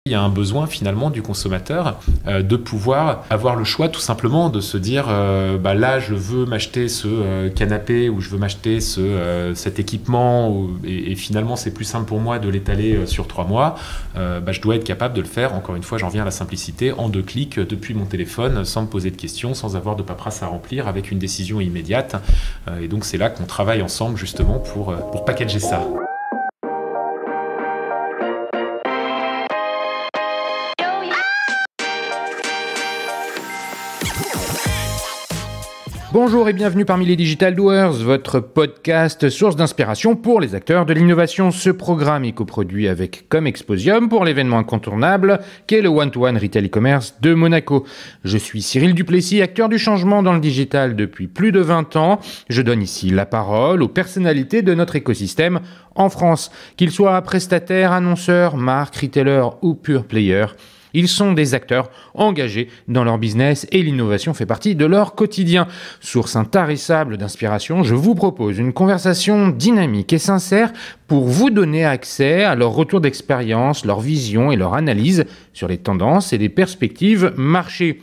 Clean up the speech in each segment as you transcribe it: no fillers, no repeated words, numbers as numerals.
Il y a un besoin finalement du consommateur de pouvoir avoir le choix tout simplement de se dire là je veux m'acheter ce canapé ou je veux m'acheter cet équipement et finalement c'est plus simple pour moi de l'étaler sur 3 mois. Je dois être capable de le faire, encore une fois j'en reviens à la simplicité, en 2 clics depuis mon téléphone sans me poser de questions, sans avoir de paperasse à remplir, avec une décision immédiate. Et donc c'est là qu'on travaille ensemble justement pour packager ça. Bonjour et bienvenue parmi les Digital Doers, votre podcast source d'inspiration pour les acteurs de l'innovation. Ce programme est coproduit avec Comexposium pour l'événement incontournable qu'est le One-to-One Retail e-commerce de Monaco. Je suis Cyril Duplessis, acteur du changement dans le digital depuis plus de 20 ans. Je donne ici la parole aux personnalités de notre écosystème en France, qu'ils soient prestataires, annonceurs, marques, retailers ou pure players. Ils sont des acteurs engagés dans leur business et l'innovation fait partie de leur quotidien. Source intarissable d'inspiration, je vous propose une conversation dynamique et sincère pour vous donner accès à leur retour d'expérience, leur vision et leur analyse sur les tendances et les perspectives marché.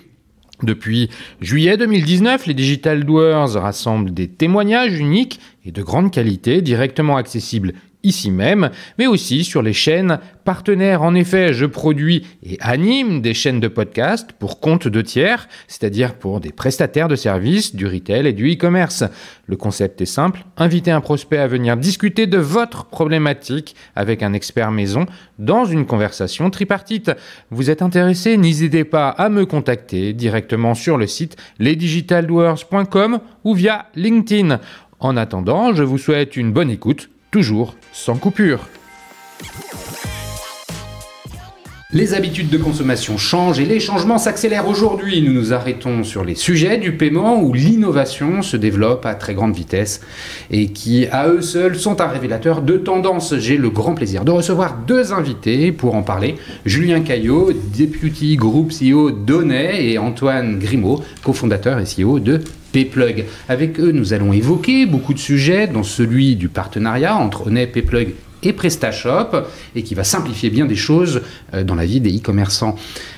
Depuis juillet 2019, les Digital Doers rassemblent des témoignages uniques et de grande qualité directement accessibles ici même, mais aussi sur les chaînes partenaires. En effet, je produis et anime des chaînes de podcast pour compte de tiers, c'est-à-dire pour des prestataires de services du retail et du e-commerce. Le concept est simple, inviter un prospect à venir discuter de votre problématique avec un expert maison dans une conversation tripartite. Vous êtes intéressé? N'hésitez pas à me contacter directement sur le site lesdigitaldoers.com ou via LinkedIn. En attendant, je vous souhaite une bonne écoute, toujours sans coupure. Les habitudes de consommation changent et les changements s'accélèrent. Aujourd'hui, nous nous arrêtons sur les sujets du paiement où l'innovation se développe à très grande vitesse et qui, à eux seuls, sont un révélateur de tendance. J'ai le grand plaisir de recevoir 2 invités pour en parler. Julien Caillot, Deputy Group CEO d'Honnet, et Antoine Grimaud, cofondateur et CEO de Payplug. Avec eux, nous allons évoquer beaucoup de sujets, dont celui du partenariat entre Honnêt, Payplug et PrestaShop, et qui va simplifier bien des choses dans la vie des e-commerçants.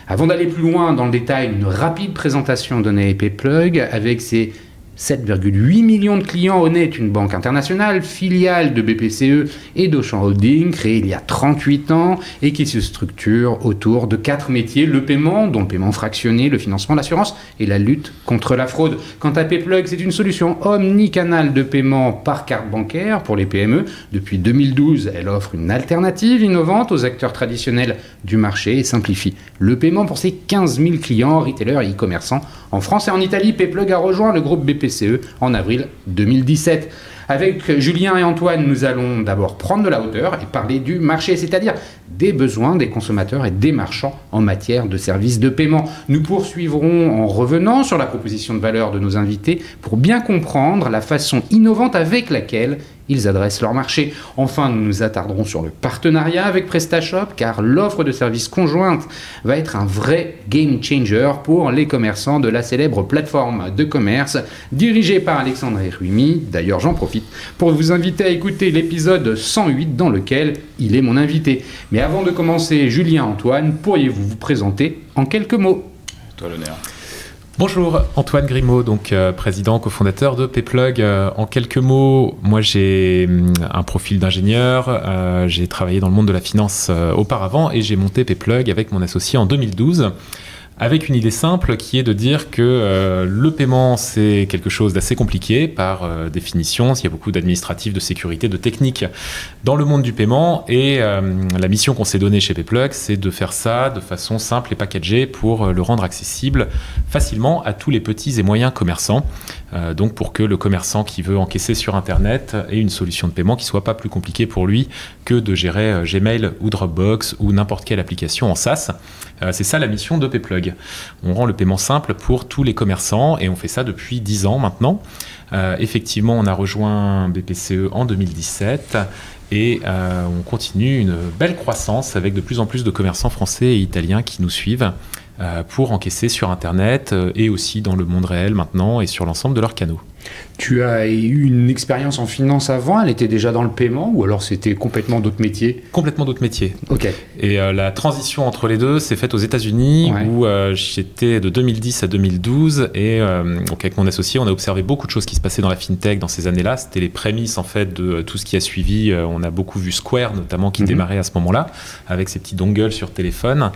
Avant d'aller plus loin dans le détail, une rapide présentation d'Honnêt et Payplug avec ses 7,8 millions de clients. Honnêt est une banque internationale, filiale de BPCE et d'Auchan Holding, créée il y a 38 ans et qui se structure autour de 4 métiers: le paiement, dont le paiement fractionné, le financement, l'assurance et la lutte contre la fraude. Quant à Payplug, c'est une solution omnicanal de paiement par carte bancaire pour les PME. Depuis 2012, elle offre une alternative innovante aux acteurs traditionnels du marché et simplifie le paiement pour ses 15 000 clients, retailers et e-commerçants. En France et en Italie, Payplug a rejoint le groupe BPCE en avril 2017. Avec Julien et Antoine, nous allons d'abord prendre de la hauteur et parler du marché, c'est-à-dire des besoins des consommateurs et des marchands en matière de services de paiement. Nous poursuivrons en revenant sur la proposition de valeur de nos invités pour bien comprendre la façon innovante avec laquelle ils adressent leur marché. Enfin, nous nous attarderons sur le partenariat avec PrestaShop, car l'offre de services conjointe va être un vrai game changer pour les commerçants de la célèbre plateforme de commerce dirigée par Alexandre Ruimi. D'ailleurs, j'en profite pour vous inviter à écouter l'épisode 108 dans lequel il est mon invité. Mais avant de commencer, Julien, Antoine, pourriez-vous vous présenter en quelques mots? Toi l'honneur. Bonjour, Antoine Grimaud, donc président, cofondateur de Payplug. En quelques mots, moi j'ai un profil d'ingénieur, j'ai travaillé dans le monde de la finance auparavant et j'ai monté Payplug avec mon associé en 2012. Avec une idée simple qui est de dire que le paiement, c'est quelque chose d'assez compliqué par définition. Il y a beaucoup d'administratifs, de sécurité, de techniques dans le monde du paiement. Et la mission qu'on s'est donnée chez Payplug, c'est de faire ça de façon simple et packagée pour le rendre accessible facilement à tous les petits et moyens commerçants. Donc pour que le commerçant qui veut encaisser sur Internet ait une solution de paiement qui ne soit pas plus compliquée pour lui que de gérer Gmail ou Dropbox ou n'importe quelle application en SaaS. C'est ça la mission de Payplug. On rend le paiement simple pour tous les commerçants et on fait ça depuis 10 ans maintenant. Effectivement, on a rejoint BPCE en 2017 et on continue une belle croissance avec de plus en plus de commerçants français et italiens qui nous suivent pour encaisser sur Internet et aussi dans le monde réel maintenant et sur l'ensemble de leurs canaux. Tu as eu une expérience en finance avant, elle était déjà dans le paiement ou alors c'était complètement d'autres métiers? Complètement d'autres métiers. Ok. Et la transition entre les deux s'est faite aux États-Unis où j'étais de 2010 à 2012 et donc avec mon associé, on a observé beaucoup de choses qui se passaient dans la fintech dans ces années-là. C'était les prémices en fait de tout ce qui a suivi. On a beaucoup vu Square notamment qui démarrait à ce moment-là avec ses petits dongles sur téléphone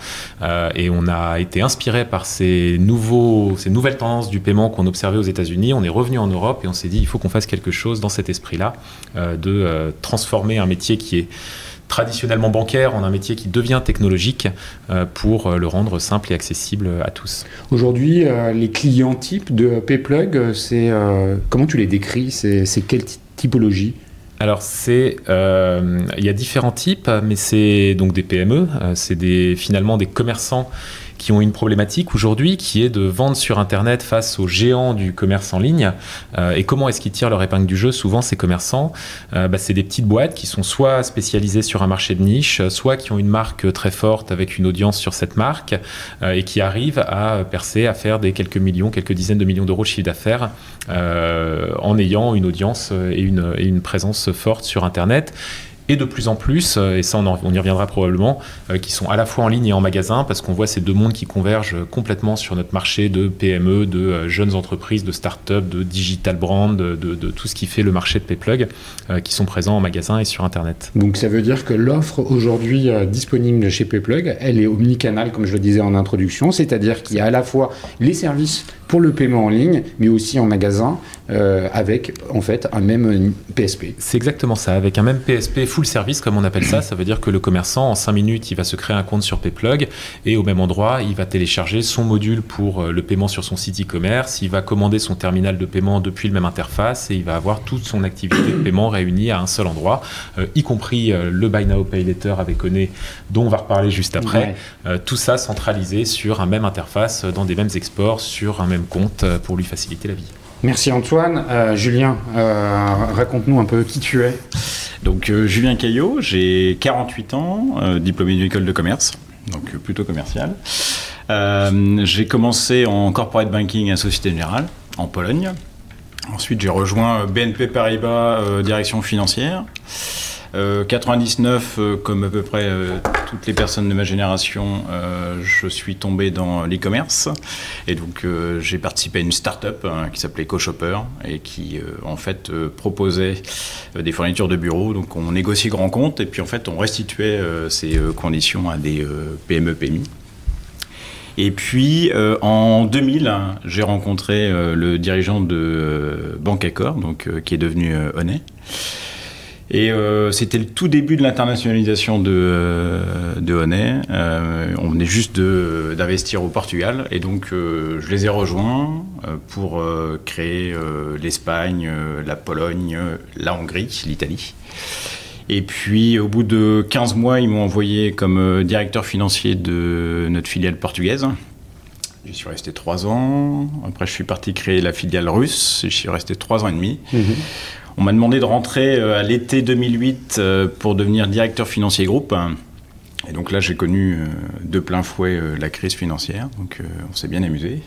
et on a été inspiré par ces nouvelles tendances du paiement qu'on observait aux États-Unis. On est revenu en Europe et on s'est dit il faut qu'on fasse quelque chose dans cet esprit-là, de transformer un métier qui est traditionnellement bancaire en un métier qui devient technologique pour le rendre simple et accessible à tous. Aujourd'hui, les clients types de PayPlug, comment tu les décris? C'est quelle typologie? Alors, il y a différents types, mais c'est donc des PME, c'est finalement des commerçants qui ont une problématique aujourd'hui qui est de vendre sur Internet face aux géants du commerce en ligne. Et comment est-ce qu'ils tirent leur épingle du jeu? Souvent, ces commerçants, c'est des petites boîtes qui sont soit spécialisées sur un marché de niche, soit qui ont une marque très forte avec une audience sur cette marque et qui arrivent à percer, à faire des quelques dizaines de millions d'euros de chiffre d'affaires en ayant une audience et une présence forte sur Internet. Et de plus en plus, et ça on y reviendra probablement, qui sont à la fois en ligne et en magasin, parce qu'on voit ces deux mondes qui convergent complètement sur notre marché de PME, de jeunes entreprises, de start-up, de digital brand, de tout ce qui fait le marché de PayPlug, qui sont présents en magasin et sur Internet. Donc ça veut dire que l'offre aujourd'hui disponible chez PayPlug, elle est omnicanal, comme je le disais en introduction, c'est-à-dire qu'il y a à la fois les services pour le paiement en ligne, mais aussi en magasin, avec en fait un même PSP. C'est exactement ça, avec un même PSP full service comme on appelle ça. Ça veut dire que le commerçant en 5 minutes il va se créer un compte sur PayPlug et au même endroit il va télécharger son module pour le paiement sur son site e-commerce, il va commander son terminal de paiement depuis le même interface et il va avoir toute son activité de paiement réunie à un seul endroit, y compris le Buy Now Pay Later avec Onet dont on va reparler juste après. Tout ça centralisé sur un même interface, dans des mêmes exports, sur un même compte pour lui faciliter la vie. Merci Antoine. Julien, raconte-nous un peu qui tu es. Donc Julien Caillot, j'ai 48 ans, diplômé d'une école de commerce, donc plutôt commercial. J'ai commencé en corporate banking à Société Générale, en Pologne. Ensuite j'ai rejoint BNP Paribas, direction financière. 99, comme à peu près toutes les personnes de ma génération, je suis tombé dans l'e-commerce et donc j'ai participé à une start-up qui s'appelait CoShopper et qui en fait proposait des fournitures de bureau. Donc on négociait grand compte et puis en fait on restituait ces conditions à des PME PMI. Et puis en 2000, j'ai rencontré le dirigeant de Banque Accor, donc qui est devenu Onet. Et c'était le tout début de l'internationalisation de Onet. On venait juste d'investir au Portugal. Et donc, je les ai rejoints pour créer l'Espagne, la Pologne, la Hongrie, l'Italie. Et puis, au bout de 15 mois, ils m'ont envoyé comme directeur financier de notre filiale portugaise. J'y suis resté 3 ans. Après, je suis parti créer la filiale russe. J'y suis resté 3 ans et demi. On m'a demandé de rentrer à l'été 2008 pour devenir directeur financier groupe. Et donc là, j'ai connu de plein fouet la crise financière. Donc on s'est bien amusé.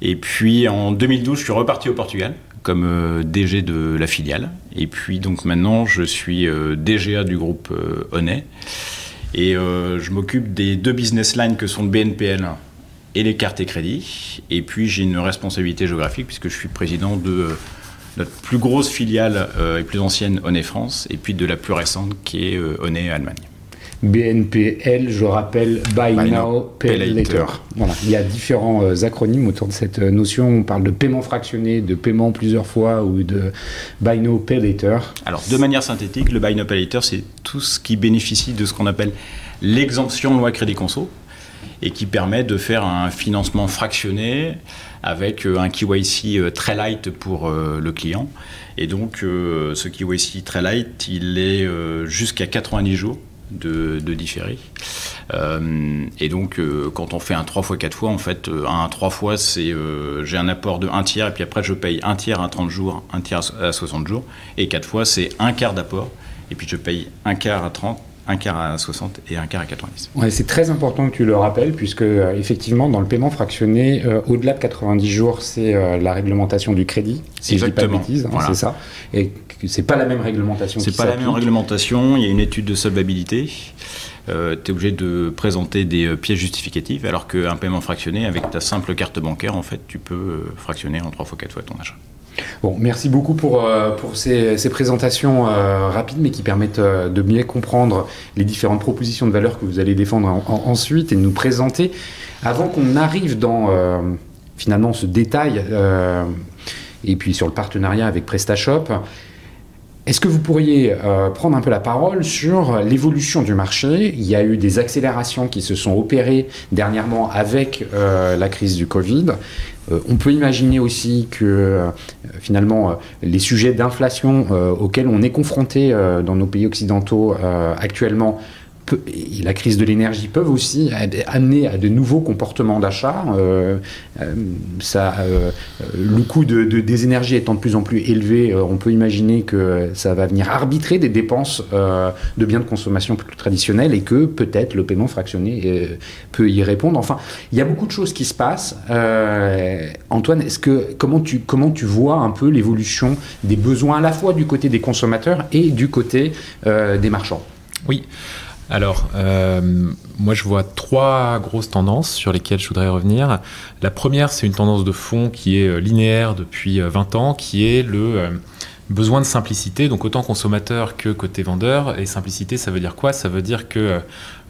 Et puis en 2012, je suis reparti au Portugal comme DG de la filiale. Et puis donc maintenant, je suis DGA du groupe Onet. Et je m'occupe des 2 business lines que sont le BNPL et les cartes et crédits. Et puis j'ai une responsabilité géographique puisque je suis président de notre plus grosse filiale et plus ancienne, Onet France, et puis de la plus récente qui est Onet Allemagne. BNPL, je rappelle, Buy Now, Pay Later. Voilà. Il y a différents acronymes autour de cette notion. On parle de paiement fractionné, de paiement plusieurs fois ou de Buy Now, Pay Later. Alors, de manière synthétique, le Buy Now, Pay Later, c'est tout ce qui bénéficie de ce qu'on appelle l'exemption loi crédit conso et qui permet de faire un financement fractionné avec un KYC très light pour le client. Et donc, ce KYC très light, il est jusqu'à 90 jours de différé. Et donc, quand on fait un 3x4x, en fait, un 3x, c'est j'ai un apport de 1 tiers, et puis après, je paye 1 tiers à 30 jours, 1 tiers à 60 jours. Et 4x, c'est 1 quart d'apport, et puis je paye 1 quart à 30, un quart à 60 et un quart à 90. Ouais, c'est très important que tu le rappelles, puisque effectivement, dans le paiement fractionné, au-delà de 90 jours, c'est la réglementation du crédit, si Exactement. je dis pas de bêtises, Voilà. c'est ça. Et c'est pas la même réglementation. C'est pas la même réglementation, il y a une étude de solvabilité. Tu es obligé de présenter des pièces justificatives, alors qu'un paiement fractionné, avec ta simple carte bancaire, en fait, tu peux fractionner en 3 fois 4 fois ton achat. Bon, merci beaucoup pour ces présentations rapides, mais qui permettent de mieux comprendre les différentes propositions de valeur que vous allez défendre ensuite et nous présenter. Avant qu'on arrive dans finalement ce détail et puis sur le partenariat avec PrestaShop, est-ce que vous pourriez prendre un peu la parole sur l'évolution du marché? Il y a eu des accélérations qui se sont opérées dernièrement avec la crise du Covid. On peut imaginer aussi que finalement les sujets d'inflation auxquels on est confronté dans nos pays occidentaux actuellement et la crise de l'énergie peuvent aussi amener à de nouveaux comportements d'achat. Le coût des énergies étant de plus en plus élevé, on peut imaginer que ça va venir arbitrer des dépenses de biens de consommation plus traditionnels et que peut-être le paiement fractionné peut y répondre. Enfin, il y a beaucoup de choses qui se passent. Antoine, comment tu vois un peu l'évolution des besoins à la fois du côté des consommateurs et du côté des marchands? Oui. Alors, moi je vois 3 grosses tendances sur lesquelles je voudrais revenir. La première, c'est une tendance de fond qui est linéaire depuis 20 ans, qui est le besoin de simplicité, donc autant consommateur que côté vendeur. Et simplicité, ça veut dire quoi? Ça veut dire que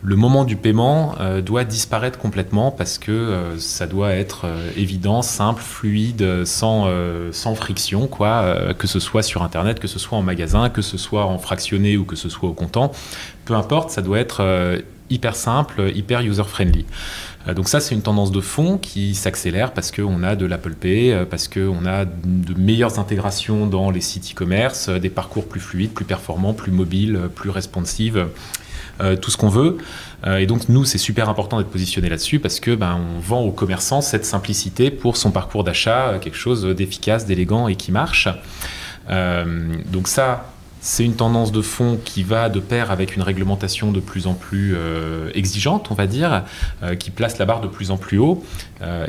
le moment du paiement doit disparaître complètement parce que ça doit être évident, simple, fluide, sans friction, quoi, que ce soit sur Internet, que ce soit en magasin, que ce soit en fractionné ou que ce soit au comptant. Peu importe, ça doit être hyper simple, hyper user-friendly. Donc ça, c'est une tendance de fond qui s'accélère parce qu'on a de l'Apple Pay, parce qu'on a de meilleures intégrations dans les sites e-commerce, des parcours plus fluides, plus performants, plus mobiles, plus responsives, tout ce qu'on veut. Et donc nous, c'est super important d'être positionné là-dessus parce que on vend aux commerçants cette simplicité pour son parcours d'achat, quelque chose d'efficace, d'élégant et qui marche. Donc ça, c'est une tendance de fond qui va de pair avec une réglementation de plus en plus exigeante, on va dire, qui place la barre de plus en plus haut.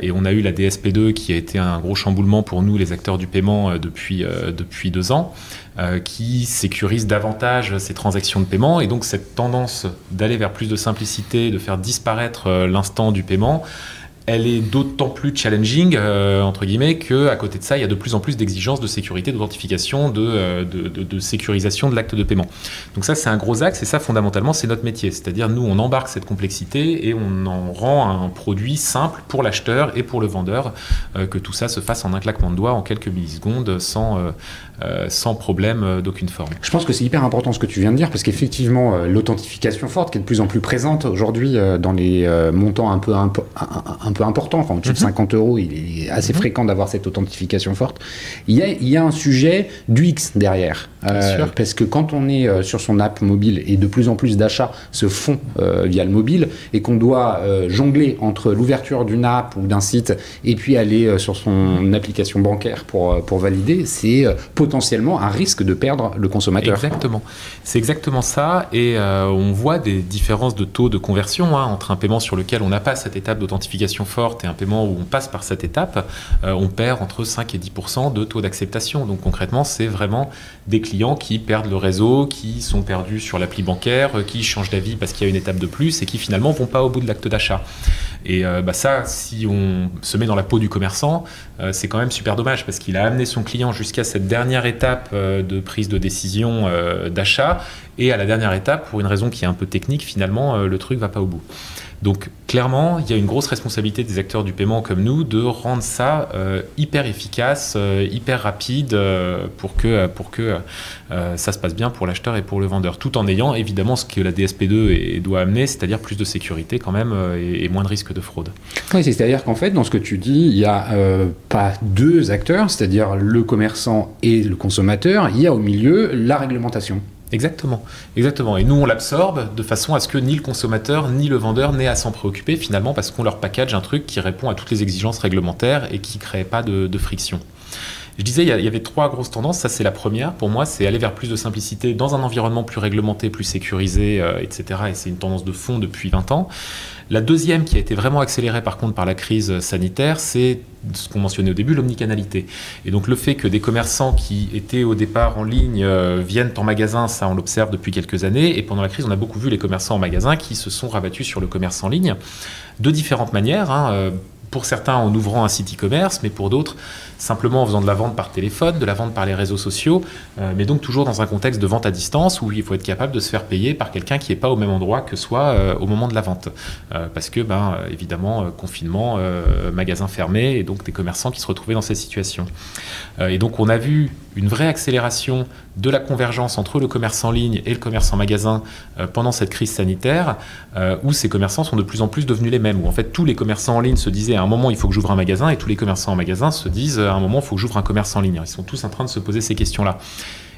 Et on a eu la DSP2 qui a été un gros chamboulement pour nous, les acteurs du paiement, depuis 2 ans, qui sécurise davantage ces transactions de paiement. Et donc cette tendance d'aller vers plus de simplicité, de faire disparaître l'instant du paiement, elle est d'autant plus challenging, entre guillemets, qu'à côté de ça, il y a de plus en plus d'exigences de sécurité, d'authentification, de sécurisation de l'acte de paiement. Donc ça, c'est un gros axe, et ça, fondamentalement, c'est notre métier. C'est-à-dire, nous, on embarque cette complexité et on en rend un produit simple pour l'acheteur et pour le vendeur, que tout ça se fasse en un claquement de doigts, en quelques millisecondes, sans problème d'aucune forme. Je pense que c'est hyper important ce que tu viens de dire, parce qu'effectivement, l'authentification forte, qui est de plus en plus présente aujourd'hui dans les montants un peu important, enfin au-dessus de 50 €, il est assez fréquent d'avoir cette authentification forte. Il y a un sujet d'UX derrière, parce que quand on est sur son app mobile et de plus en plus d'achats se font via le mobile et qu'on doit jongler entre l'ouverture d'une app ou d'un site et puis aller sur son application bancaire pour valider, c'est potentiellement un risque de perdre le consommateur. Exactement, c'est exactement ça, et on voit des différences de taux de conversion entre un paiement sur lequel on n'a pas cette étape d'authentification forte et un paiement où on passe par cette étape. On perd entre 5 et 10% de taux d'acceptation. Donc concrètement, c'est vraiment des clients qui perdent le réseau, qui sont perdus sur l'appli bancaire, qui changent d'avis parce qu'il y a une étape de plus et qui finalement vont pas au bout de l'acte d'achat. Et ça, si on se met dans la peau du commerçant, c'est quand même super dommage parce qu'il a amené son client jusqu'à cette dernière étape de prise de décision d'achat, et à la dernière étape, pour une raison qui est un peu technique, finalement, le truc va pas au bout. Donc clairement, il y a une grosse responsabilité des acteurs du paiement comme nous de rendre ça hyper efficace, hyper rapide pour que ça se passe bien pour l'acheteur et pour le vendeur, tout en ayant évidemment ce que la DSP2 doit amener, c'est-à-dire plus de sécurité quand même et moins de risque de fraude. Oui, c'est-à-dire qu'en fait, dans ce que tu dis, il n'y a pas 2 acteurs, c'est-à-dire le commerçant et le consommateur, il y a au milieu la réglementation. Exactement, exactement. Et nous, on l'absorbe de façon à ce que ni le consommateur ni le vendeur n'aient à s'en préoccuper finalement, parce qu'on leur package un truc qui répond à toutes les exigences réglementaires et qui ne crée pas de friction. Je disais, il y avait 3 grosses tendances. Ça, c'est la première. Pour moi, c'est aller vers plus de simplicité dans un environnement plus réglementé, plus sécurisé, etc. Et c'est une tendance de fond depuis 20 ans. La deuxième, qui a été vraiment accélérée par contre par la crise sanitaire, c'est ce qu'on mentionnait au début, l'omnicanalité. Et donc le fait que des commerçants qui étaient au départ en ligne viennent en magasin, ça on l'observe depuis quelques années. Et pendant la crise, on a beaucoup vu les commerçants en magasin qui se sont rabattus sur le commerce en ligne de différentes manières. Pour certains en ouvrant un site e-commerce, mais pour d'autres simplement en faisant de la vente par téléphone, de la vente par les réseaux sociaux, mais donc toujours dans un contexte de vente à distance où il faut être capable de se faire payer par quelqu'un qui n'est pas au même endroit que soi au moment de la vente. Parce que, évidemment, confinement, magasin fermé, et donc des commerçants qui se retrouvaient dans cette situation. Et donc on a vu une vraie accélération de la convergence entre le commerce en ligne et le commerce en magasin pendant cette crise sanitaire, où ces commerçants sont de plus en plus devenus les mêmes, où en fait tous les commerçants en ligne se disaient à un moment il faut que j'ouvre un magasin, et tous les commerçants en magasin se disent à un moment il faut que j'ouvre un commerce en ligne. Ils sont tous en train de se poser ces questions-là.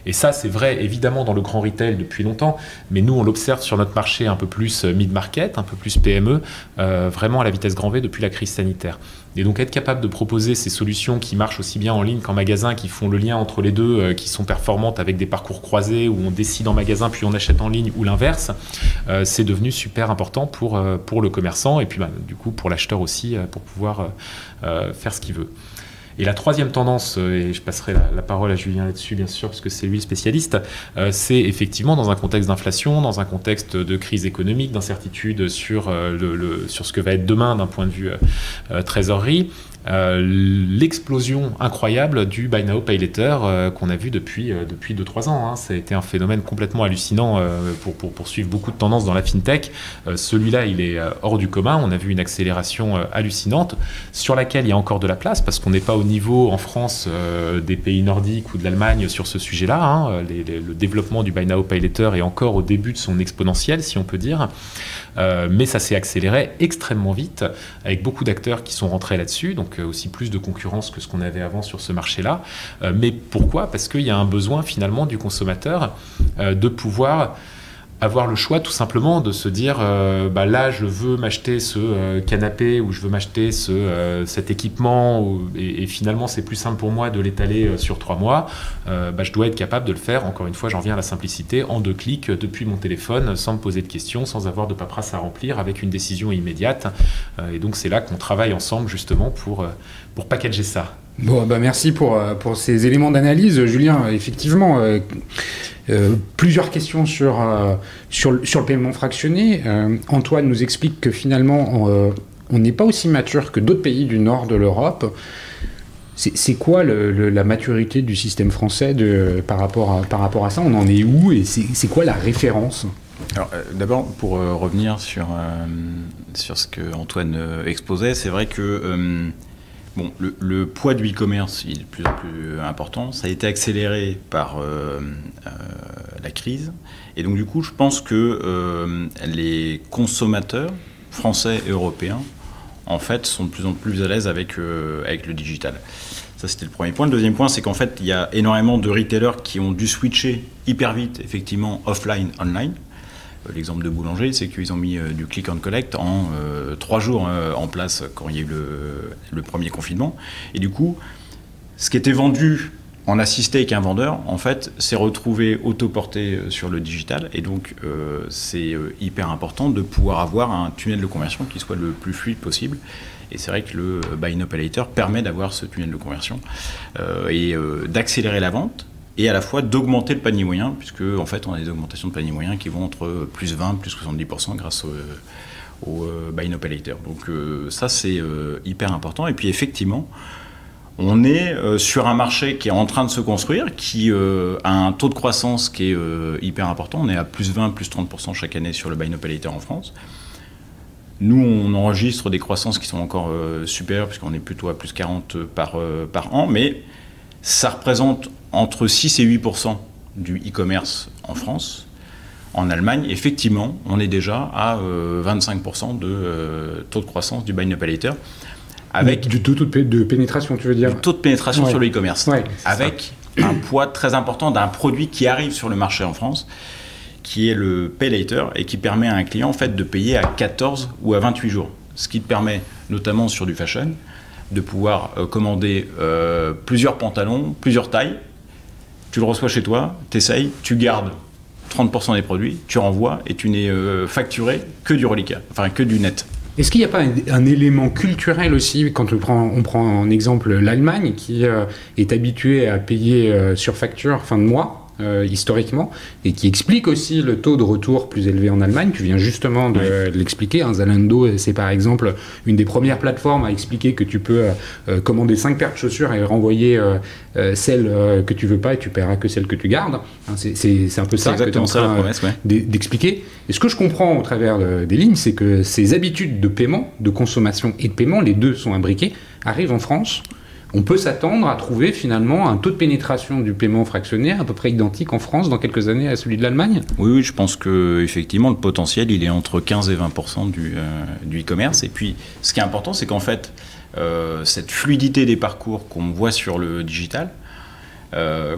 Et ça, c'est vrai évidemment dans le grand retail depuis longtemps, mais nous on l'observe sur notre marché un peu plus mid-market, un peu plus PME, vraiment à la vitesse grand V depuis la crise sanitaire. Et donc être capable de proposer ces solutions qui marchent aussi bien en ligne qu'en magasin, qui font le lien entre les deux, qui sont performantes avec des parcours croisés où on décide en magasin puis on achète en ligne ou l'inverse, c'est devenu super important pour le commerçant et puis du coup pour l'acheteur aussi pour pouvoir faire ce qu'il veut. Et la troisième tendance, et je passerai la parole à Julien là-dessus bien sûr, parce que c'est lui le spécialiste, c'est effectivement dans un contexte d'inflation, dans un contexte de crise économique, d'incertitude sur ce que va être demain d'un point de vue trésorerie, l'explosion incroyable du Buy Now Pay Later qu'on a vu depuis 2-3 ans. Ça a été un phénomène complètement hallucinant pour suivre beaucoup de tendances dans la fintech. Celui-là, il est hors du commun. On a vu une accélération hallucinante sur laquelle il y a encore de la place parce qu'on n'est pas au niveau en France des pays nordiques ou de l'Allemagne sur ce sujet-là. Le développement du Buy Now Pay Later est encore au début de son exponentiel, si on peut dire. Mais ça s'est accéléré extrêmement vite avec beaucoup d'acteurs qui sont rentrés là-dessus, donc aussi plus de concurrence que ce qu'on avait avant sur ce marché-là. Mais pourquoi ? Parce qu'il y a un besoin finalement du consommateur de pouvoir avoir le choix tout simplement de se dire là je veux m'acheter ce canapé ou je veux m'acheter cet équipement et finalement c'est plus simple pour moi de l'étaler sur 3 mois, je dois être capable de le faire, encore une fois j'en reviens à la simplicité, en 2 clics depuis mon téléphone sans me poser de questions, sans avoir de paperasse à remplir, avec une décision immédiate, et donc c'est là qu'on travaille ensemble justement pour packager ça. Bon, merci pour ces éléments d'analyse, Julien. Effectivement, plusieurs questions sur le paiement fractionné. Antoine nous explique que finalement, on n'est pas aussi mature que d'autres pays du nord de l'Europe. C'est quoi la maturité du système français par rapport à ça ? On en est où et c'est quoi la référence ? Alors, d'abord, pour revenir sur ce que Antoine exposait, c'est vrai que le poids du e-commerce il est de plus en plus important. Ça a été accéléré par la crise. Et donc, du coup, je pense que les consommateurs français et européens, en fait, sont de plus en plus à l'aise avec le digital. Ça, c'était le premier point. Le deuxième point, c'est qu'en fait, il y a énormément de retailers qui ont dû switcher hyper vite, effectivement, offline, online. L'exemple de Boulanger, c'est qu'ils ont mis du click and collect en 3 jours en place quand il y a eu le premier confinement. Et du coup, ce qui était vendu en assisté avec un vendeur, en fait, s'est retrouvé autoporté sur le digital. Et donc, c'est hyper important de pouvoir avoir un tunnel de conversion qui soit le plus fluide possible. Et c'est vrai que le Buy Now Pay Later permet d'avoir ce tunnel de conversion et d'accélérer la vente. Et à la fois d'augmenter le panier moyen, puisque en fait on a des augmentations de panier moyen qui vont entre plus 20, plus 70% grâce au Buy Now Pay Later. Donc ça c'est hyper important. Et puis effectivement, on est sur un marché qui est en train de se construire, qui a un taux de croissance qui est hyper important. On est à plus 20, plus 30% chaque année sur le Buy Now Pay Later en France. Nous, on enregistre des croissances qui sont encore supérieures, puisqu'on est plutôt à plus 40 par an, mais ça représente entre 6 et 8% du e-commerce en France. En Allemagne, effectivement, on est déjà à 25% de taux de croissance du Buy Now Pay Later. Avec du taux de pénétration, tu veux dire ? Du taux de pénétration sur le e-commerce. Ouais, avec un poids très important d'un produit qui arrive sur le marché en France, qui est le Pay Later, et qui permet à un client en fait, de payer à 14 ou à 28 jours. Ce qui te permet, notamment sur du fashion, de pouvoir commander plusieurs pantalons, plusieurs tailles. Tu le reçois chez toi, tu essayes, tu gardes 30% des produits, tu renvoies et tu n'es facturé que du reliquat, enfin que du net. Est-ce qu'il n'y a pas un élément culturel aussi, quand on prend en exemple l'Allemagne, qui est habituée à payer sur facture fin de mois, historiquement, et qui explique aussi le taux de retour plus élevé en Allemagne. Tu viens justement de l'expliquer. Zalando, c'est par exemple une des premières plateformes à expliquer que tu peux commander 5 paires de chaussures et renvoyer celles que tu veux pas et tu paieras que celles que tu gardes. C'est un peu ça que tu es en train d'expliquer. Et ce que je comprends au travers des lignes, c'est que ces habitudes de paiement, de consommation et de paiement, les deux sont imbriqués, arrivent en France. On peut s'attendre à trouver finalement un taux de pénétration du paiement fractionné à peu près identique en France dans quelques années à celui de l'Allemagne. Oui, je pense que effectivement le potentiel il est entre 15 et 20% du e-commerce. Et puis ce qui est important, c'est qu'en fait cette fluidité des parcours qu'on voit sur le digital,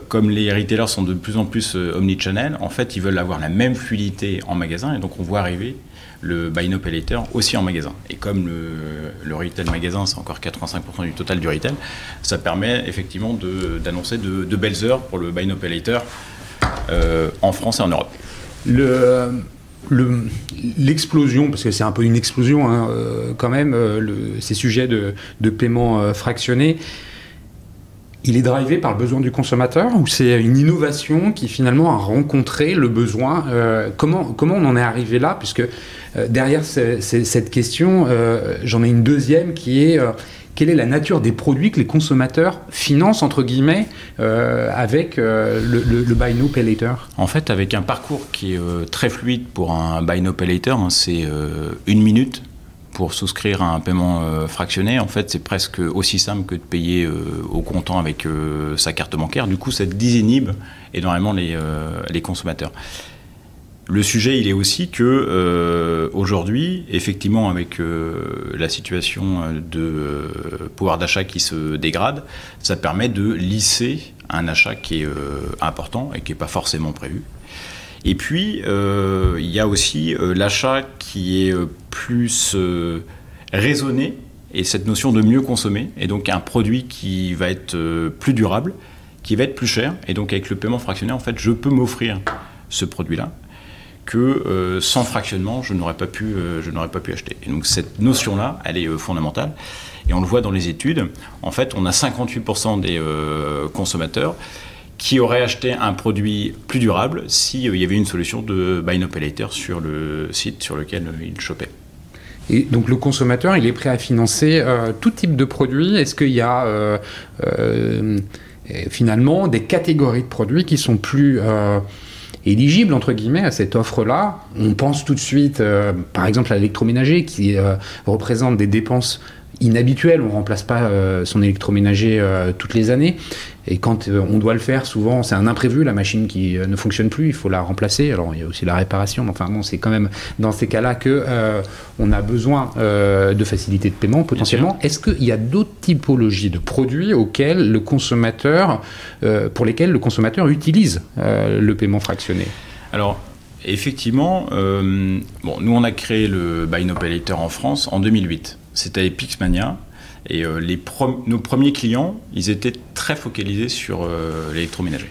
comme les retailers sont de plus en plus omnichannel, en fait ils veulent avoir la même fluidité en magasin et donc on voit arriver le Buy Now Pay Later aussi en magasin. Et comme le retail magasin, c'est encore 85% du total du retail, ça permet effectivement d'annoncer de belles heures pour le Buy Now Pay Later en France et en Europe. L'explosion, parce que c'est un peu une explosion quand même, ces sujets de paiement fractionné, il est drivé par le besoin du consommateur ou c'est une innovation qui finalement a rencontré le besoin comment on en est arrivé là? Puisque derrière cette question, j'en ai une deuxième qui est quelle est la nature des produits que les consommateurs financent entre guillemets avec le Buy Now Pay Later? En fait, avec un parcours qui est très fluide pour un Buy Now Pay Later, c'est 1 minute. Pour souscrire à un paiement fractionné, en fait, c'est presque aussi simple que de payer au comptant avec sa carte bancaire. Du coup, ça désinhibe énormément les consommateurs. Le sujet, il est aussi que aujourd'hui, effectivement, avec la situation de pouvoir d'achat qui se dégrade, ça permet de lisser un achat qui est important et qui n'est pas forcément prévu. Et puis, il y a aussi l'achat qui est plus raisonné et cette notion de mieux consommer. Et donc, un produit qui va être plus durable, qui va être plus cher. Et donc, avec le paiement fractionné, en fait, je peux m'offrir ce produit-là que sans fractionnement, je n'aurais pas pu acheter. Et donc, cette notion-là, elle est fondamentale. Et on le voit dans les études. En fait, on a 58% des consommateurs qui aurait acheté un produit plus durable s'il y avait une solution de Buy Now Pay Later sur le site sur lequel il shoppait. Et donc le consommateur, il est prêt à financer tout type de produits. Est-ce qu'il y a finalement des catégories de produits qui sont plus éligibles entre guillemets à cette offre-là? On pense tout de suite par exemple à l'électroménager qui représente des dépenses inhabituel, on ne remplace pas son électroménager toutes les années. Et quand on doit le faire, souvent, c'est un imprévu, la machine qui ne fonctionne plus, il faut la remplacer. Alors, il y a aussi la réparation, mais enfin, bon, c'est quand même dans ces cas-là qu'on a besoin de facilité de paiement, potentiellement. Est-ce qu'il y a d'autres typologies de produits auxquels le consommateur, pour lesquels le consommateur utilise le paiement fractionné? Alors, effectivement, bon, nous, on a créé le Buy Now Pay Later en France en 2008. C'était Pixmania. Et nos premiers clients, ils étaient très focalisés sur l'électroménager.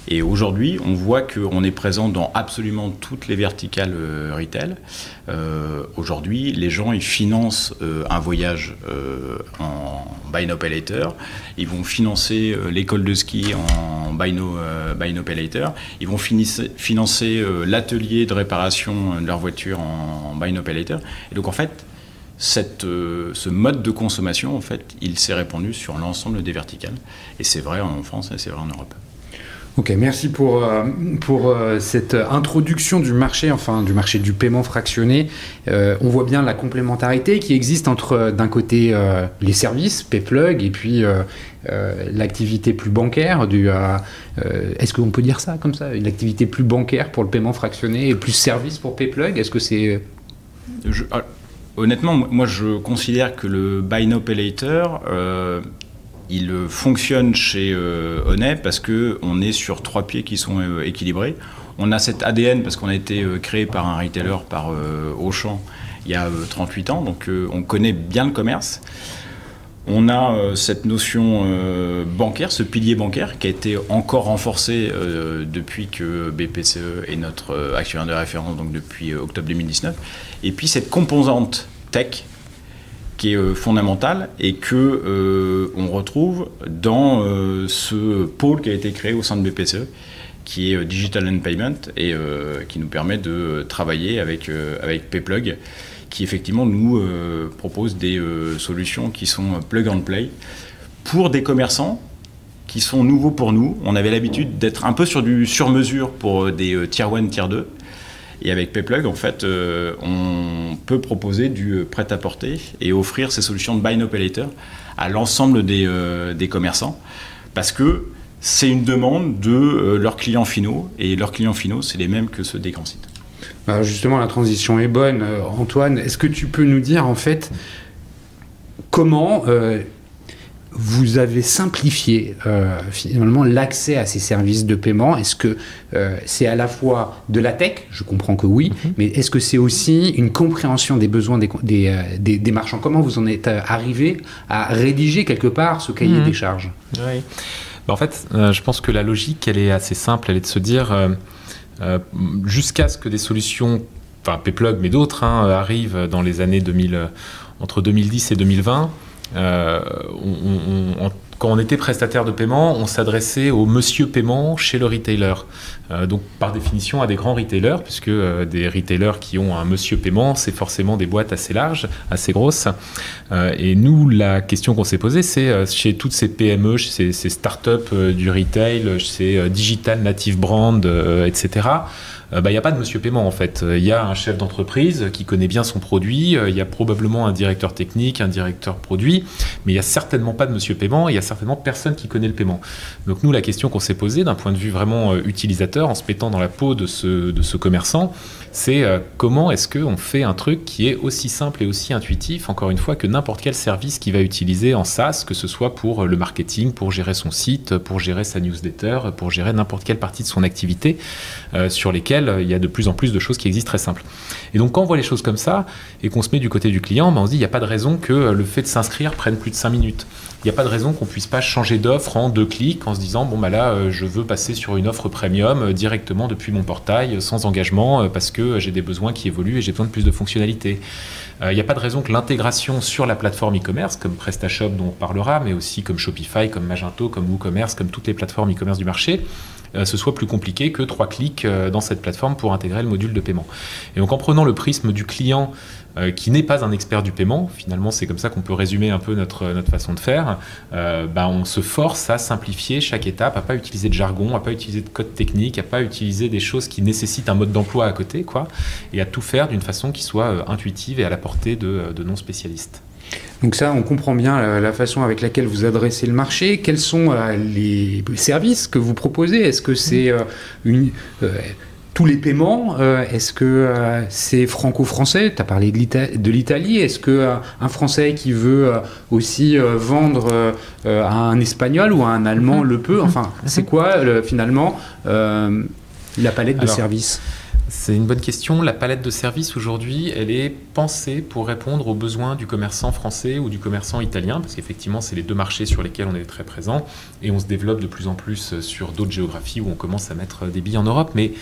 Et aujourd'hui, on voit qu'on est présent dans absolument toutes les verticales retail. Aujourd'hui, les gens, ils financent un voyage en Buy Now Pay Later. Ils vont financer l'école de ski en Buy Now Pay Later. Ils vont financer l'atelier de réparation de leur voiture en Buy Now Pay Later. Et donc, en fait, ce mode de consommation, en fait, il s'est répandu sur l'ensemble des verticales. Et c'est vrai en France et c'est vrai en Europe. Ok, merci pour cette introduction du marché, enfin du marché du paiement fractionné. On voit bien la complémentarité qui existe entre, d'un côté, les services, PayPlug, et puis l'activité plus bancaire. Est-ce qu'on peut dire ça comme ça? Une activité plus bancaire pour le paiement fractionné et plus service pour PayPlug? Est-ce que c'est... Honnêtement, moi je considère que le Buy Now Pay Later, il fonctionne chez Honnet parce qu'on est sur 3 pieds qui sont équilibrés. On a cet ADN parce qu'on a été créé par un retailer, par Auchan, il y a 38 ans, donc on connaît bien le commerce. On a cette notion bancaire, ce pilier bancaire qui a été encore renforcé depuis que BPCE est notre actionnaire de référence, donc depuis octobre 2019. Et puis cette composante tech qui est fondamentale et que on retrouve dans ce pôle qui a été créé au sein de BPCE, qui est Digital and Payment et qui nous permet de travailler avec Payplug, qui effectivement nous propose des solutions qui sont plug and play pour des commerçants qui sont nouveaux pour nous. On avait l'habitude d'être un peu sur du sur-mesure pour des tier 1, tier 2. Et avec Payplug, en fait, on peut proposer du prêt-à-porter et offrir ces solutions de Buy Now Pay Later à l'ensemble des commerçants, parce que c'est une demande de leurs clients finaux, et leurs clients finaux, c'est les mêmes que ceux des grands sites. Alors justement, la transition est bonne. Antoine, est-ce que tu peux nous dire, en fait, comment vous avez simplifié finalement l'accès à ces services de paiement? Est-ce que c'est à la fois de la tech? Je comprends que oui, mais est-ce que c'est aussi une compréhension des besoins des marchands? Comment vous en êtes arrivé à rédiger quelque part ce cahier des charges? Oui. En fait, je pense que la logique, elle est assez simple. Elle est de se dire, jusqu'à ce que des solutions, enfin Payplug, mais d'autres, arrivent dans les années 2000, entre 2010 et 2020, quand on était prestataire de paiement, on s'adressait au monsieur paiement chez le retailer. Donc par définition à des grands retailers, puisque des retailers qui ont un monsieur paiement, c'est forcément des boîtes assez larges, assez grosses. Et nous, la question qu'on s'est posée, c'est chez toutes ces PME, chez ces startups du retail, ces digital native brands, etc., il n'y a pas de monsieur paiement en fait. Il y a un chef d'entreprise qui connaît bien son produit, il y a probablement un directeur technique, un directeur produit, mais il n'y a certainement pas de monsieur paiement, il n'y a certainement personne qui connaît le paiement. Donc nous, la question qu'on s'est posée d'un point de vue vraiment utilisateur, en se mettant dans la peau de ce commerçant, c'est comment est-ce qu'on fait un truc qui est aussi simple et aussi intuitif, encore une fois, que n'importe quel service qu'il va utiliser en SaaS, que ce soit pour le marketing, pour gérer son site, pour gérer sa newsletter, pour gérer n'importe quelle partie de son activité, sur lesquelles il y a de plus en plus de choses qui existent très simples. Et donc quand on voit les choses comme ça, et qu'on se met du côté du client, on se dit il n'y a pas de raison que le fait de s'inscrire prenne plus de 5 minutes. Il n'y a pas de raison qu'on ne puisse pas changer d'offre en 2 clics en se disant bon bah là je veux passer sur une offre premium directement depuis mon portail sans engagement parce que j'ai des besoins qui évoluent et j'ai besoin de plus de fonctionnalités. Il n'y a pas de raison que l'intégration sur la plateforme e-commerce comme PrestaShop dont on parlera, mais aussi comme Shopify, comme Magento, comme WooCommerce, comme toutes les plateformes e-commerce du marché, ce soit plus compliqué que 3 clics dans cette plateforme pour intégrer le module de paiement. Et donc en prenant le prisme du client qui n'est pas un expert du paiement, finalement c'est comme ça qu'on peut résumer un peu notre façon de faire, on se force à simplifier chaque étape, à pas utiliser de jargon, à pas utiliser de code technique, à pas utiliser des choses qui nécessitent un mode d'emploi à côté, quoi, et à tout faire d'une façon qui soit intuitive et à la portée de non-spécialistes. Donc ça, on comprend bien la façon avec laquelle vous adressez le marché. Quels sont les services que vous proposez? Est-ce que c'est tous les paiements? Est-ce que c'est franco-français? Tu as parlé de l'Italie. Est-ce qu'un Français qui veut aussi vendre à un Espagnol ou à un Allemand le peut? Enfin, c'est quoi finalement la palette de services? C'est une bonne question. La palette de services aujourd'hui, elle est pensée pour répondre aux besoins du commerçant français ou du commerçant italien, parce qu'effectivement, c'est les deux marchés sur lesquels on est très présent, et on se développe de plus en plus sur d'autres géographies où on commence à mettre des billes en Europe. Mais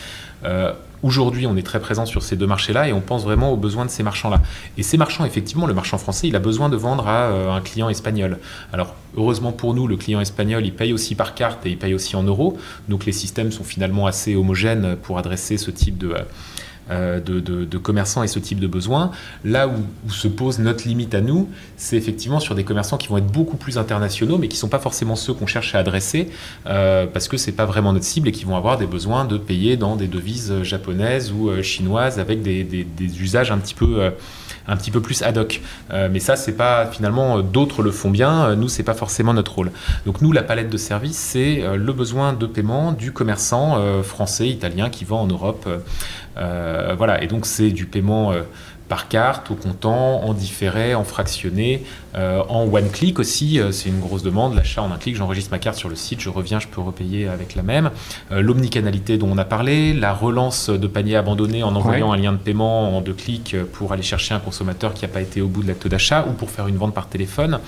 aujourd'hui, on est très présent sur ces deux marchés-là et on pense vraiment aux besoins de ces marchands-là. Et ces marchands, effectivement, le marchand français, il a besoin de vendre à un client espagnol. Alors, heureusement pour nous, le client espagnol, il paye aussi par carte et il paye aussi en euros. Donc, les systèmes sont finalement assez homogènes pour adresser ce type de commerçants et ce type de besoins. Là où se pose notre limite à nous, c'est effectivement sur des commerçants qui vont être beaucoup plus internationaux, mais qui ne sont pas forcément ceux qu'on cherche à adresser, parce que ce n'est pas vraiment notre cible et qui vont avoir des besoins de payer dans des devises japonaises ou chinoises avec des usages un petit peu plus ad hoc. Mais ça, c'est pas, finalement, d'autres le font bien, nous, c'est pas forcément notre rôle. Donc nous, la palette de services, c'est le besoin de paiement du commerçant français, italien qui vend en Europe. Voilà, et donc c'est du paiement par carte, au comptant, en différé, en fractionné, en one click aussi, c'est une grosse demande, l'achat en un clic, j'enregistre ma carte sur le site, je reviens, je peux repayer avec la même. L'omnicanalité dont on a parlé, la relance de panier abandonné en envoyant un lien de paiement en 2 clics pour aller chercher un consommateur qui n'a pas été au bout de l'acte d'achat ou pour faire une vente par téléphone.